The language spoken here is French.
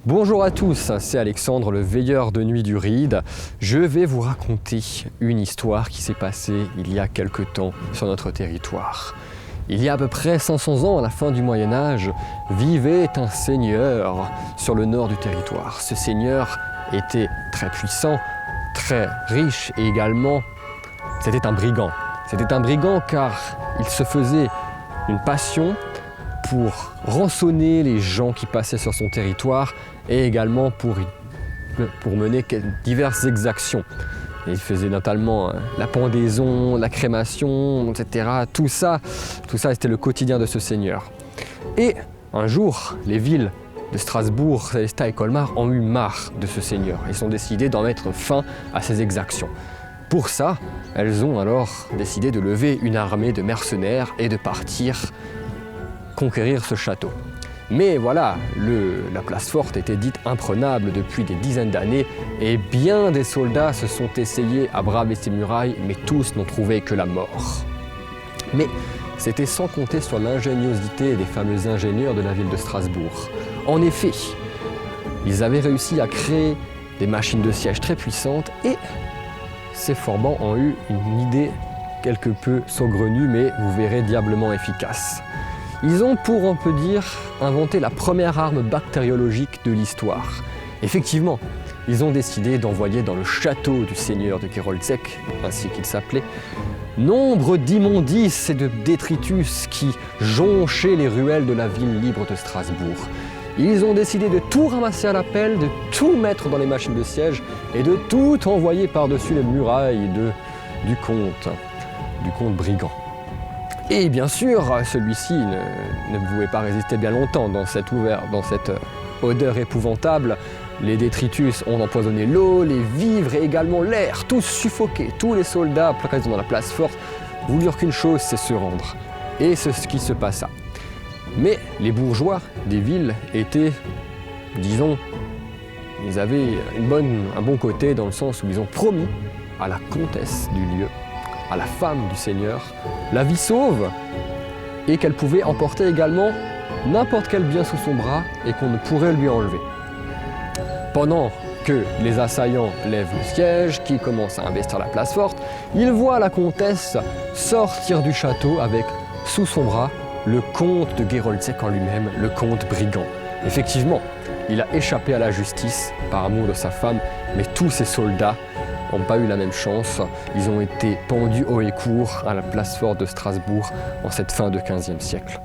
Bonjour à tous, c'est Alexandre, le veilleur de nuit du Ride. Je vais vous raconter une histoire qui s'est passée il y a quelque temps sur notre territoire. Il y a à peu près 500 ans, à la fin du Moyen-Âge, vivait un seigneur sur le nord du territoire. Ce seigneur était très puissant, très riche et également, c'était un brigand. C'était un brigand car il se faisait une passion pour rançonner les gens qui passaient sur son territoire et également pour mener diverses exactions. Et il faisait notamment la pendaison, la crémation, etc. Tout ça c'était le quotidien de ce seigneur. Et un jour, les villes de Strasbourg, Sélestat et Colmar ont eu marre de ce seigneur. Ils ont décidé d'en mettre fin à ses exactions. Pour ça, elles ont alors décidé de lever une armée de mercenaires et de partir conquérir ce château. Mais voilà, la place forte était dite imprenable depuis des dizaines d'années et bien des soldats se sont essayés à braver ces murailles, mais tous n'ont trouvé que la mort. Mais c'était sans compter sur l'ingéniosité des fameux ingénieurs de la ville de Strasbourg. En effet, ils avaient réussi à créer des machines de siège très puissantes et ces forbans ont eu une idée quelque peu saugrenue, mais vous verrez diablement efficace. Ils ont, pour on peut dire, inventé la première arme bactériologique de l'histoire. Effectivement, ils ont décidé d'envoyer dans le château du seigneur de Geroldsek, ainsi qu'il s'appelait, nombre d'immondices et de détritus qui jonchaient les ruelles de la ville libre de Strasbourg. Ils ont décidé de tout ramasser à la pelle, de tout mettre dans les machines de siège et de tout envoyer par-dessus les murailles du comte brigand. Et bien sûr, celui-ci ne pouvait pas résister bien longtemps dans cette odeur épouvantable. Les détritus ont empoisonné l'eau, les vivres et également l'air, tous suffoqués. Tous les soldats présents dans la place forte voulurent qu'une chose, c'est se rendre. Et c'est ce qui se passa. Mais les bourgeois des villes étaient, disons, ils avaient un bon côté dans le sens où ils ont promis à la comtesse du lieu, à la femme du seigneur, la vie sauve et qu'elle pouvait emporter également n'importe quel bien sous son bras et qu'on ne pourrait lui enlever. Pendant que les assaillants lèvent le siège, qui commencent à investir la place forte, ils voient la comtesse sortir du château avec sous son bras le comte de Geroldsek en lui-même, le comte brigand. Effectivement, il a échappé à la justice par amour de sa femme, mais tous ces soldats n'ont pas eu la même chance. Ils ont été pendus haut et court à la place forte de Strasbourg en cette fin de XVe siècle.